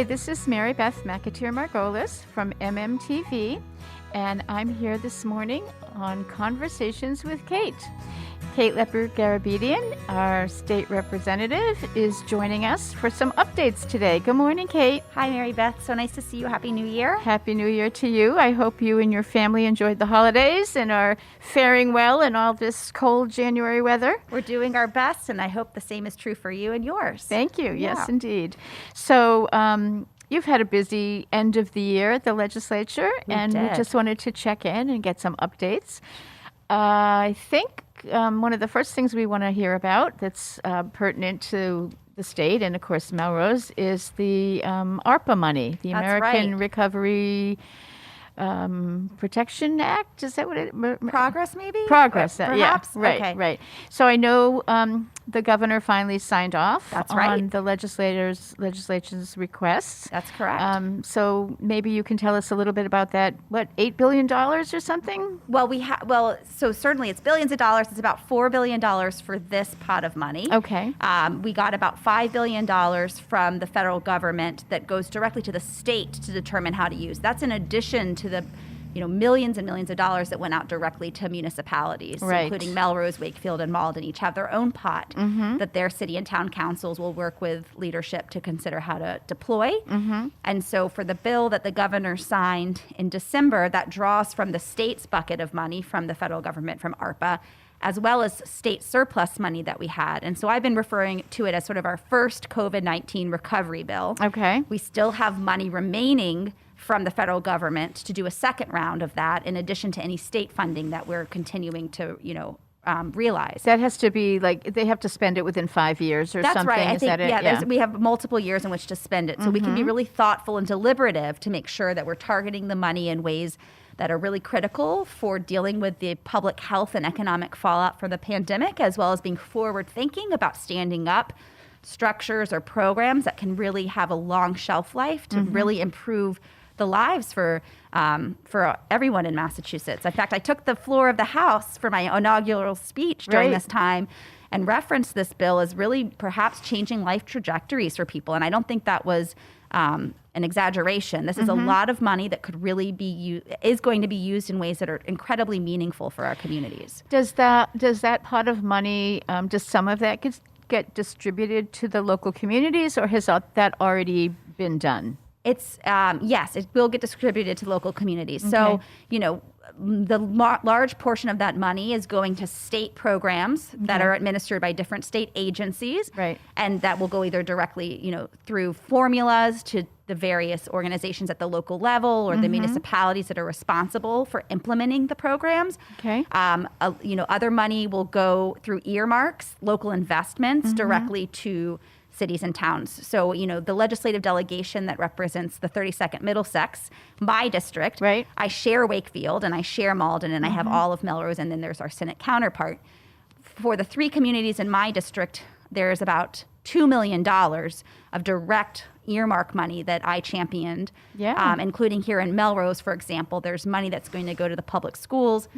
this is Mary Beth Margolis from MMTV, and I'm here this morning on Conversations with Kate. Kate Lipper-Garabedian, our state representative, is joining us for some updates today. Good morning, Kate. Hi, Mary Beth. So nice to see you. Happy New Year. Happy New Year to you. I hope you and your family enjoyed the holidays and are faring well in all this cold January weather. We're doing our best, and I hope the same is true for you and yours. Thank you. Yes, indeed. So, you've had a busy end of the year at the legislature, we just wanted to check in and get some updates. I think one of the first things we want to hear about that's pertinent to the state and, of course, Melrose is the ARPA money, the American Recovery Protection Act. Is that what it? Progress, maybe? Progress, perhaps? Yeah, right, okay. Right. So I know the governor finally signed off on the legislature's requests. That's correct. So maybe you can tell us a little bit about that. What, $8 billion or something? Well, so certainly it's billions of dollars. It's about $4 billion for this pot of money. Okay. We got about $5 billion from the federal government that goes directly to the state to determine how to use. That's in addition to the millions and millions of dollars that went out directly to municipalities, including Melrose, Wakefield, and Malden. Each have their own pot that their city and town councils will work with leadership to consider how to deploy. And so for the bill that the governor signed in December, that draws from the state's bucket of money from the federal government, from ARPA, as well as state surplus money that we had. And so I've been referring to it as sort of our first COVID-19 recovery bill. Okay. We still have money remaining from the federal government to do a second round of that, in addition to any state funding that we're continuing to, realize. That has to be they have to spend it within 5 years or That's something. That's right. Is that it? Yeah. We have multiple years in which to spend it. So we can be really thoughtful and deliberative to make sure that we're targeting the money in ways that are really critical for dealing with the public health and economic fallout from the pandemic, as well as being forward thinking about standing up structures or programs that can really have a long shelf life to really improve the lives for everyone in Massachusetts. In fact, I took the floor of the House for my inaugural speech during this time and referenced this bill as really perhaps changing life trajectories for people. And I don't think that was an exaggeration. This is a lot of money that could really is going to be used in ways that are incredibly meaningful for our communities. Does that pot of money, does some of that get distributed to the local communities, or has that already been done? It's yes, it will get distributed to local communities. So, the large portion of that money is going to state programs that are administered by different state agencies. Right. And that will go either directly, through formulas to the various organizations at the local level or the municipalities that are responsible for implementing the programs. Okay. Other money will go through earmarks, local investments directly to cities and towns. So, the legislative delegation that represents the 32nd Middlesex, my district, I share Wakefield and I share Malden and I have all of Melrose, and then there's our Senate counterpart. For the three communities in my district, there's about $2 million of direct earmark money that I championed, including here in Melrose, for example. There's money that's going to go to the public schools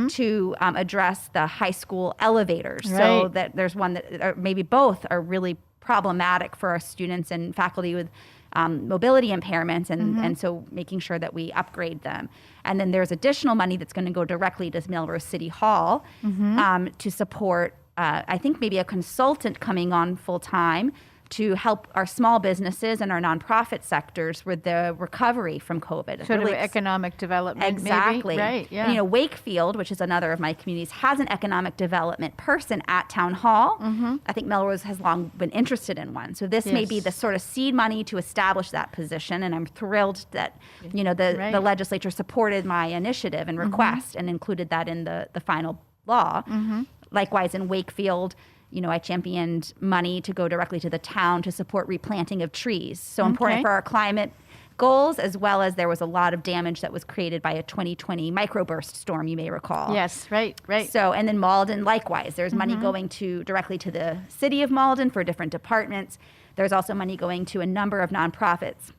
to address the high school elevators. So that there's one that, or maybe both, are really problematic for our students and faculty with mobility impairments, and so making sure that we upgrade them. And then there's additional money that's going to go directly to Melrose City Hall to support, I think, maybe a consultant coming on full time to help our small businesses and our nonprofit sectors with the recovery from COVID. Sort of economic development, exactly. Maybe. Right, yeah. And, Wakefield, which is another of my communities, has an economic development person at Town Hall. I think Melrose has long been interested in one. So this may be the sort of seed money to establish that position, and I'm thrilled that, the legislature supported my initiative and request and included that in the final law. Likewise, in Wakefield, I championed money to go directly to the town to support replanting of trees. So important for our climate goals, as well as there was a lot of damage that was created by a 2020 microburst storm, you may recall. Yes, right. So, and then Malden, likewise, there's money going directly to the city of Malden for different departments. There's also money going to a number of nonprofits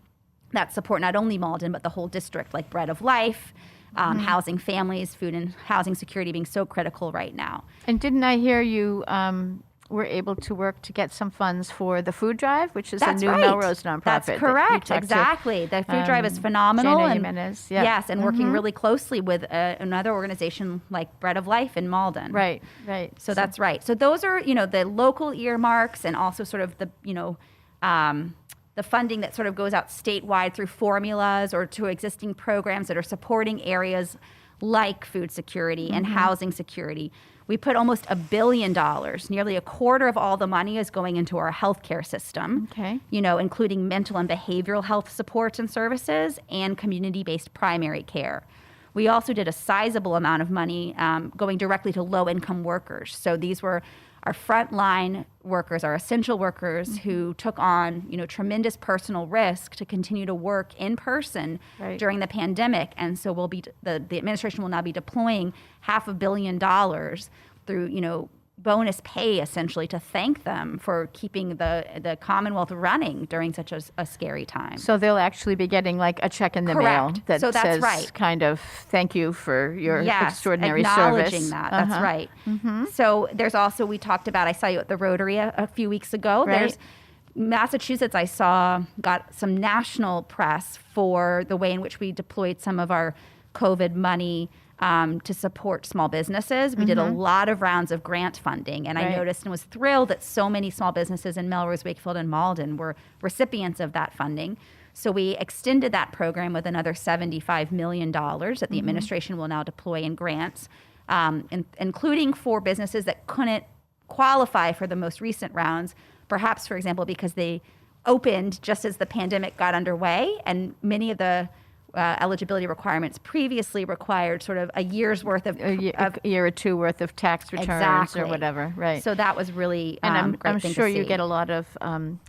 that support not only Malden, but the whole district, like Bread of Life, housing families, food and housing security being so critical right now. And didn't I hear you were able to work to get some funds for the food drive, which is That's a new right. Melrose nonprofit. That's correct. Exactly. The food drive is phenomenal. Jana and Jimenez, Yes, and working really closely with another organization like Bread of Life in Malden. Right. So that's right. So those are, the local earmarks, and also sort of the, the funding that sort of goes out statewide through formulas or to existing programs that are supporting areas like food security and housing security. We put almost $1 billion, nearly a quarter of all the money is going into our healthcare system, including mental and behavioral health supports and services and community-based primary care. We also did a sizable amount of money going directly to low-income workers. So these were our frontline workers, our essential workers who took on, tremendous personal risk to continue to work in person during the pandemic. And so the administration will now be deploying $500 million through, bonus pay essentially to thank them for keeping the Commonwealth running during such a scary time. So they'll actually be getting like a check in the mail that says kind of thank you for your extraordinary acknowledging service. That. That's right. So there's also, we talked about, I saw you at the Rotary a few weeks ago. There's Massachusetts, I saw, got some national press for the way in which we deployed some of our COVID money to support small businesses. We did a lot of rounds of grant funding, and I noticed and was thrilled that so many small businesses in Melrose, Wakefield, and Malden were recipients of that funding. So we extended that program with another $75 million that the administration will now deploy in grants, including for businesses that couldn't qualify for the most recent rounds, perhaps, for example, because they opened just as the pandemic got underway, and many of the eligibility requirements previously required sort of a year's worth of a year or two worth of tax returns or whatever, right? So that was really and I'm great sure thing to you see. get a lot of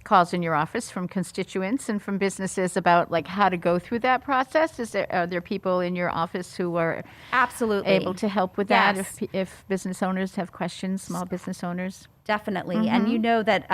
calls in your office from constituents and from businesses about like how to go through that process. Are there people in your office who are absolutely able to help with that if business owners have questions, small business owners? Definitely. And you know that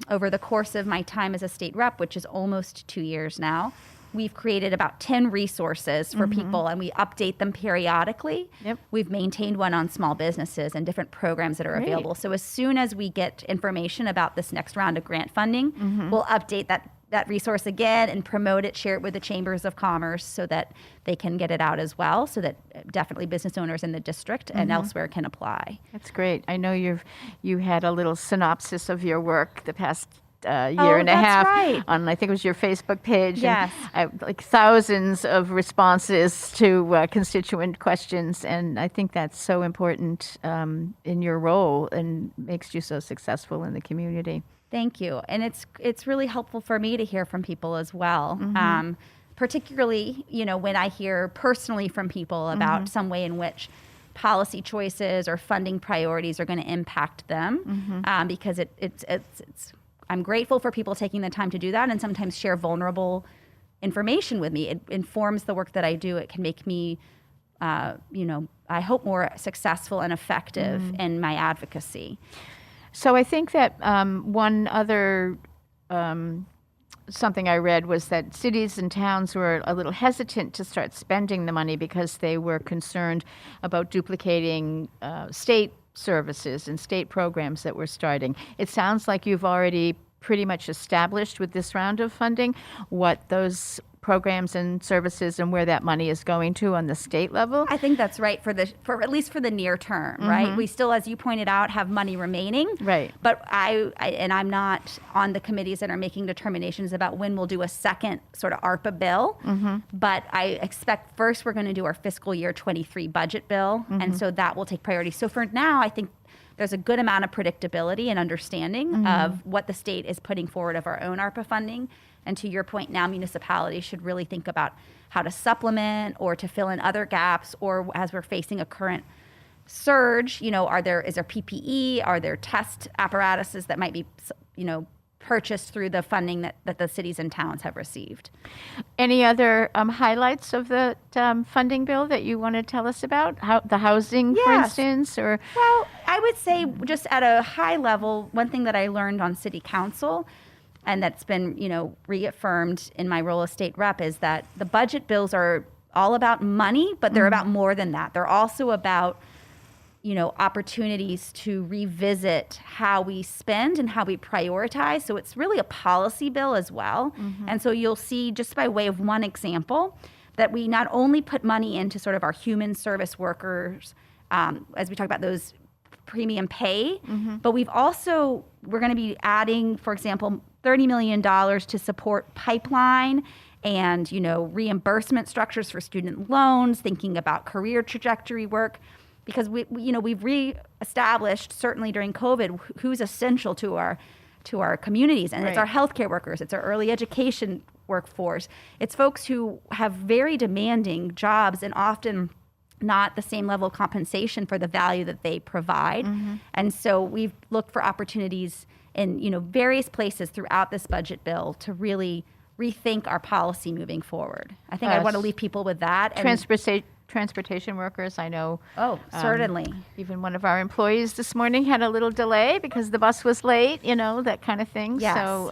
over the course of my time as a state rep, which is almost 2 years now, we've created about 10 resources for people, and we update them periodically. We've maintained one on small businesses and different programs that are available. So as soon as we get information about this next round of grant funding, we'll update that resource again and promote it, share it with the chambers of commerce so that they can get it out as well, so that definitely business owners in the district and elsewhere can apply. That's great. I know you had a little synopsis of your work the past year and a half on, I think it was your Facebook page. Yes. And like thousands of responses to constituent questions. And I think that's so important in your role and makes you so successful in the community. Thank you. And it's really helpful for me to hear from people as well. Particularly, when I hear personally from people about some way in which policy choices or funding priorities are going to impact them, because I'm grateful for people taking the time to do that and sometimes share vulnerable information with me. It informs the work that I do. It can make me, I hope, more successful and effective in my advocacy. So I think that one other something I read was that cities and towns were a little hesitant to start spending the money because they were concerned about duplicating state services and state programs that we're starting. It sounds like you've already pretty much established with this round of funding what those programs and services and where that money is going to on the state level. I think that's right for at least for the near term, right? We still, as you pointed out, have money remaining. Right. But I'm not on the committees that are making determinations about when we'll do a second sort of ARPA bill. But I expect first we're going to do our fiscal year 23 budget bill. And so that will take priority. So for now, I think there's a good amount of predictability and understanding of what the state is putting forward of our own ARPA funding. And to your point, now municipalities should really think about how to supplement or to fill in other gaps, or as we're facing a current surge, is there PPE? Are there test apparatuses that might be, purchased through the funding that the cities and towns have received? Any other highlights of the funding bill that you want to tell us about? The housing, for instance, or? Well, I would say just at a high level, one thing that I learned on city council, and that's been, reaffirmed in my role as state rep, is that the budget bills are all about money, but they're about more than that. They're also about opportunities to revisit how we spend and how we prioritize. So it's really a policy bill as well. And so you'll see, just by way of one example, that we not only put money into sort of our human service workers, as we talk about those premium pay, but we're going to be adding, for example, $30 million to support pipeline and, reimbursement structures for student loans, thinking about career trajectory work, because we've reestablished, certainly during COVID, who's essential to our communities. And It's our healthcare workers, it's our early education workforce. It's folks who have very demanding jobs and often not the same level of compensation for the value that they provide. And so we've looked for opportunities in various places throughout this budget bill to really rethink our policy moving forward. I think I want to leave people with that. And transportation workers, I know. Oh, certainly. Even one of our employees this morning had a little delay because the bus was late, that kind of thing. Yes. So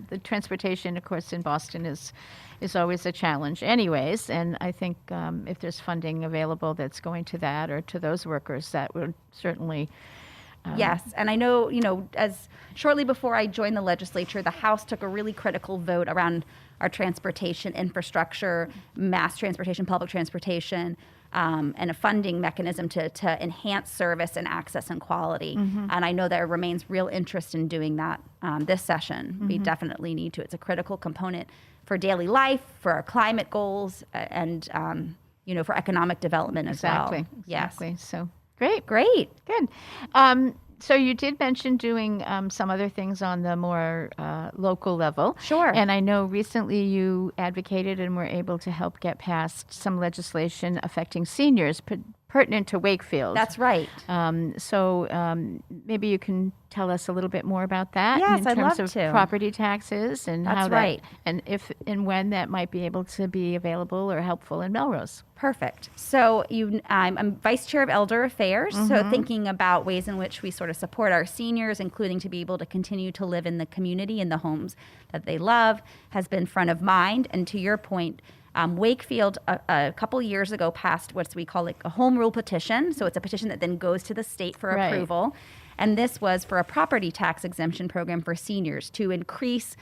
the transportation, of course, in Boston is always a challenge anyways. And I think if there's funding available that's going to that or to those workers, that would certainly... Yes. And I know, as shortly before I joined the legislature, the House took a really critical vote around our transportation infrastructure, mass transportation, public transportation, and a funding mechanism to enhance service and access and quality. And I know there remains real interest in doing that this session. We definitely need to. It's a critical component for daily life, for our climate goals, and, for economic development as well. Exactly. Yes. So Great. Good. So you did mention doing some other things on the more local level. Sure. And I know recently you advocated and were able to help get passed some legislation affecting seniors pertinent to Wakefield. That's right. So maybe you can tell us a little bit more about that Yes, in I'd terms love of to. property taxes and That's how that, right. and if and when that might be able to be available or helpful in Melrose. Perfect. So I'm Vice Chair of Elder Affairs, so thinking about ways in which we sort of support our seniors, including to be able to continue to live in the community, in the homes that they love, has been front of mind. And to your point, Wakefield a couple years ago passed what we call like a home rule petition. So it's a petition that then goes to the state for approval. And this was for a property tax exemption program for seniors to increase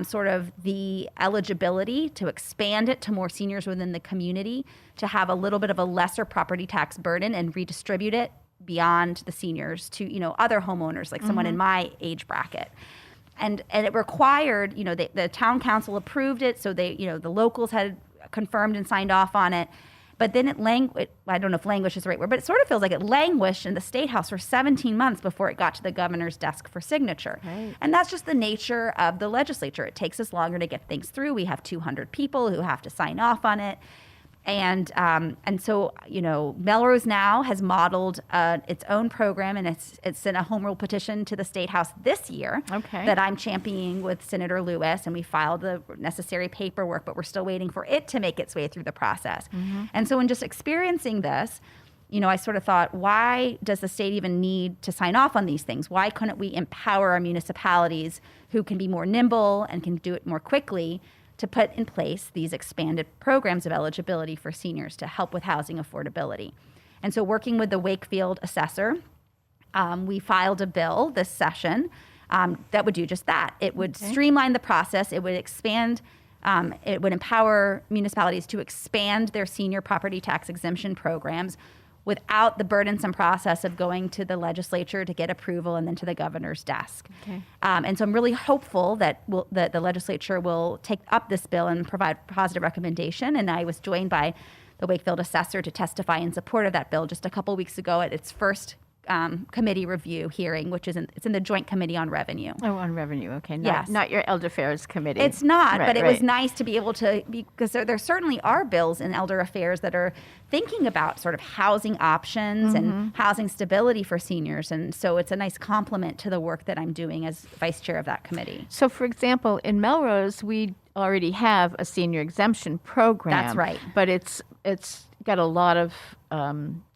sort of the eligibility, to expand it to more seniors within the community, to have a little bit of a lesser property tax burden and redistribute it beyond the seniors to, other homeowners, like someone in my age bracket. And it required, the town council approved it, so they, the locals had confirmed and signed off on it. But then I don't know if languish is the right word, but it sort of feels like it languished in the State House for 17 months before it got to the governor's desk for signature. Right. And that's just the nature of the legislature. It takes us longer to get things through. We have 200 people who have to sign off on it. And so, Melrose now has modeled its own program, and it's in a home rule petition to the State House this year that I'm championing with Senator Lewis, and we filed the necessary paperwork, but we're still waiting for it to make its way through the process. And so in just experiencing this, I sort of thought, why does the state even need to sign off on these things? Why couldn't we empower our municipalities who can be more nimble and can do it more quickly to put in place these expanded programs of eligibility for seniors to help with housing affordability? And so working with the Wakefield assessor, we filed a bill this session that would do just that. It would streamline the process. It would expand, it would empower municipalities to expand their senior property tax exemption programs without the burdensome process of going to the legislature to get approval and then to the governor's desk. And so I'm really hopeful that the legislature will take up this bill and provide positive recommendation. And I was joined by the Wakefield assessor to testify in support of that bill just a couple weeks ago at its first committee review hearing, which is it's in the Joint Committee on Revenue. Oh, on revenue. Okay. Yes. Not your Elder Affairs Committee. It's not, but it was nice to be able to, because there certainly are bills in Elder Affairs that are thinking about sort of housing options and housing stability for seniors. And so it's a nice complement to the work that I'm doing as vice chair of that committee. So, for example, in Melrose, we already have a senior exemption program. That's right. But it's got a lot of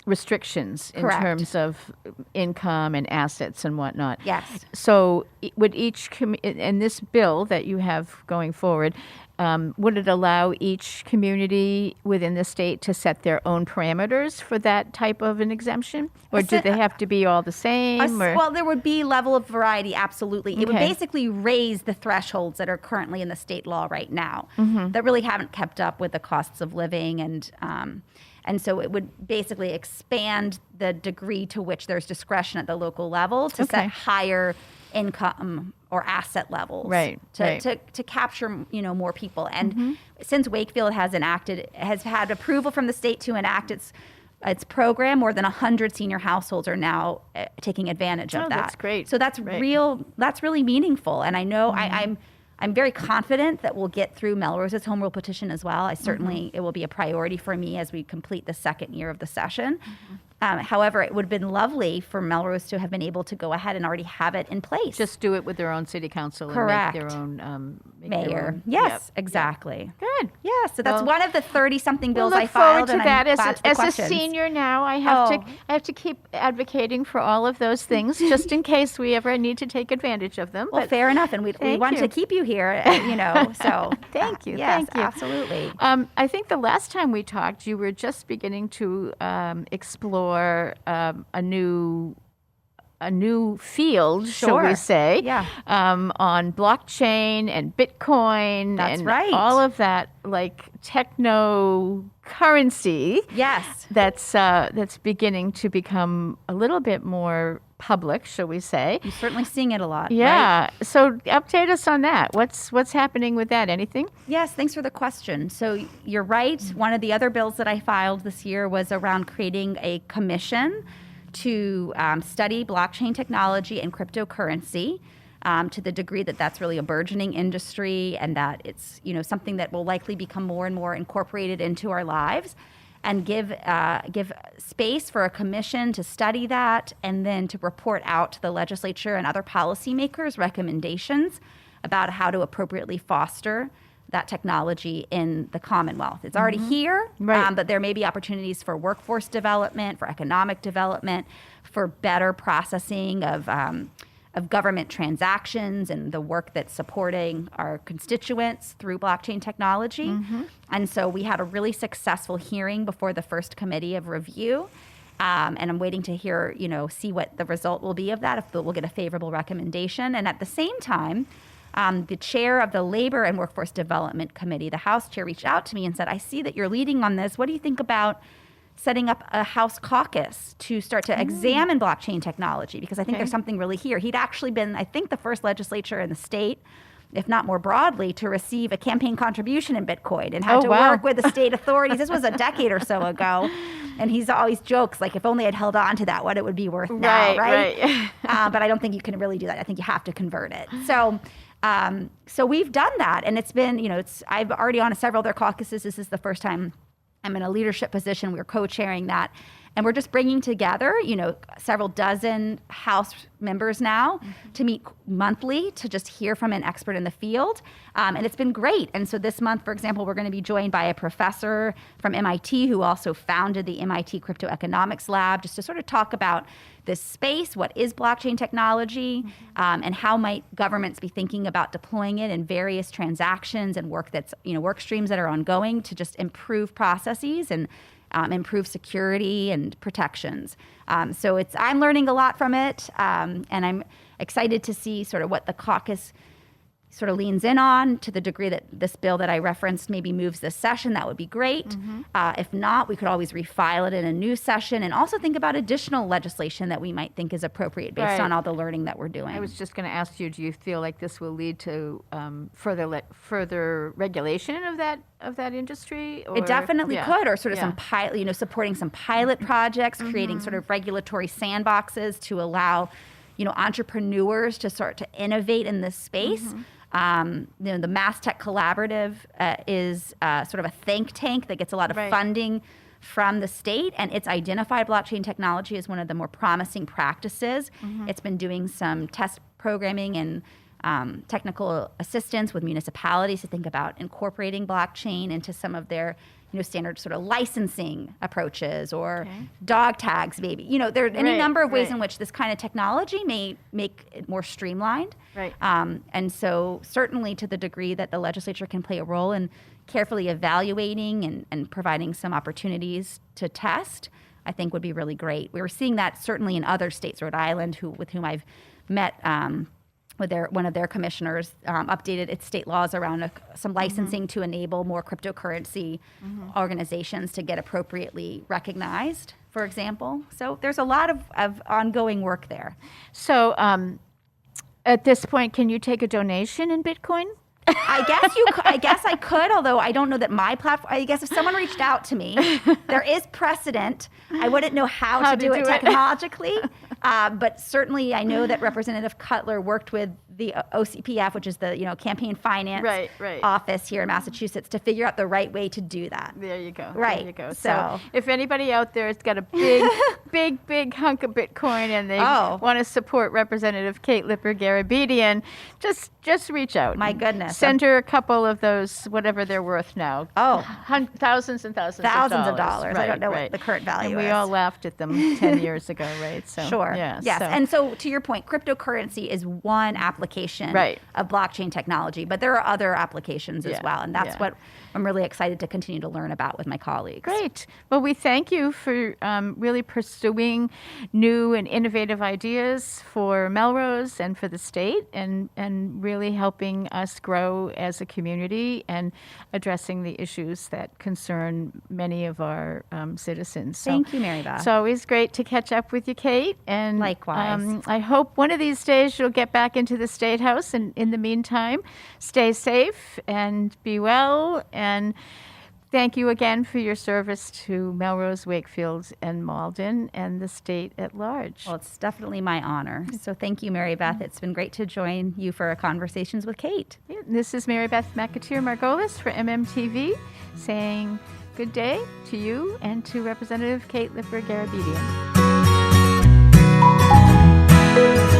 restrictions in terms of income and assets and whatnot. Yes. So would each in this bill that you have going forward, would it allow each community within the state to set their own parameters for that type of an exemption? Or do they have to be all the same? Well, there would be level of variety, absolutely. It would basically raise the thresholds that are currently in the state law right now that really haven't kept up with the costs of living. And so it would basically expand the degree to which there's discretion at the local level to set higher income or asset levels to capture more people. And since Wakefield has had approval from the state to enact its program, more than 100 senior households are now taking advantage of that. That's great. So that's that's really meaningful. And I know I'm very confident that we'll get through Melrose's home rule petition as well. It will be a priority for me as we complete the second year of the session. However, it would have been lovely for Melrose to have been able to go ahead and already have it in place. Just do it with their own city council. Correct. And make their own mayor. Yes, exactly. Good. Yeah, so that's one of the 30-something bills I filed. Look forward to that. As a senior now, I have to keep advocating for all of those things, just in case we ever need to take advantage of them. Well, fair enough, and we want to keep you here, so. Thank you. Yes, Thank you. Absolutely. I think the last time we talked, you were just beginning to explore a new field, shall we say, on blockchain and Bitcoin. That's and right. all of that, like technocurrency. Yes. That's beginning to become a little bit more public, shall we say. You're certainly seeing it a lot. Yeah. Right? So update us on that. What's happening with that? Anything? Yes, thanks for the question. So you're right. One of the other bills that I filed this year was around creating a commission to study blockchain technology and cryptocurrency to the degree that that's really a burgeoning industry and that it's something that will likely become more and more incorporated into our lives, and give space for a commission to study that and then to report out to the legislature and other policymakers recommendations about how to appropriately foster that technology in the Commonwealth. It's already here, but there may be opportunities for workforce development, for economic development, for better processing of government transactions and the work that's supporting our constituents through blockchain technology. And so we had a really successful hearing before the first committee of review. And I'm waiting to hear, see what the result will be of that, if we'll get a favorable recommendation. And at the same time, the chair of the Labor and Workforce Development Committee, the House chair, reached out to me and said, I see that you're leading on this. What do you think about setting up a House caucus to start to examine blockchain technology? Because I think there's something really here. He'd actually been, I think, the first legislature in the state, if not more broadly, to receive a campaign contribution in Bitcoin and had to work with the state authorities. This was a decade or so ago. And he's always jokes, like, if only I'd held on to that, what it would be worth now, right? But I don't think you can really do that. I think you have to convert it. So we've done that. And it's been, I've already on several other caucuses. This is the first time I'm in a leadership position. We're co-chairing that. And we're just bringing together, several dozen House members now to meet monthly to just hear from an expert in the field. And it's been great. And so this month, for example, we're going to be joined by a professor from MIT who also founded the MIT Crypto Economics Lab, just to sort of talk about this space, what is blockchain technology, and how might governments be thinking about deploying it in various transactions and work streams that are ongoing to just improve processes and improve security and protections. So I'm learning a lot from it, and I'm excited to see sort of what the caucus sort of leans in on. To the degree that this bill that I referenced maybe moves this session, that would be great. If not, we could always refile it in a new session and also think about additional legislation that we might think is appropriate based on all the learning that we're doing. I was just going to ask you, do you feel like this will lead to further regulation of that industry? Or? It definitely could, or sort of some pilot, supporting some pilot projects, creating sort of regulatory sandboxes to allow, entrepreneurs to start to innovate in this space. The Mass Tech Collaborative is sort of a think tank that gets a lot of funding from the state, and it's identified blockchain technology as one of the more promising practices. It's been doing some test programming and technical assistance with municipalities to think about incorporating blockchain into some of their standard sort of licensing approaches or dog tags, maybe. There are any number of ways in which this kind of technology may make it more streamlined. Right. And so certainly to the degree that the legislature can play a role in carefully evaluating and providing some opportunities to test, I think would be really great. We were seeing that certainly in other states. Rhode Island, with whom I've met, with one of their commissioners, updated its state laws around some licensing to enable more cryptocurrency organizations to get appropriately recognized, for example. So there's a lot of ongoing work there. So at this point, can you take a donation in Bitcoin? I guess I could, although I don't know that my platform. I guess if someone reached out to me, there is precedent. I wouldn't know how to do it technologically, but certainly I know that Representative Cutler worked with the OCPF, which is the campaign finance office here in Massachusetts, to figure out the right way to do that. There you go. Right. There you go. So if anybody out there has got a big hunk of Bitcoin and they want to support Representative Kate Lipper-Garabedian, just reach out. My goodness. Send her a couple of those, whatever they're worth now. Thousands and thousands of dollars. I don't know what the current value is. And we all laughed at them 10 years ago, right? So, sure. Yeah, yes. So. And so to your point, cryptocurrency is one application of blockchain technology, but there are other applications as well. And that's what I'm really excited to continue to learn about with my colleagues. Great. Well, we thank you for really pursuing new and innovative ideas for Melrose and for the state, and really helping us grow as a community and addressing the issues that concern many of our citizens. So thank you, Mary Beth. It's always great to catch up with you, Kate. And likewise. I hope one of these days you'll get back into the State House. And in the meantime, stay safe and be well. And thank you again for your service to Melrose, Wakefield, and Malden, and the state at large. Well, it's definitely my honor. So thank you, Mary Beth. It's been great to join you for Conversations with Kate. Yeah, this is Mary Beth Margolis for MMTV, saying good day to you and to Representative Kate Lipper-Garabedian.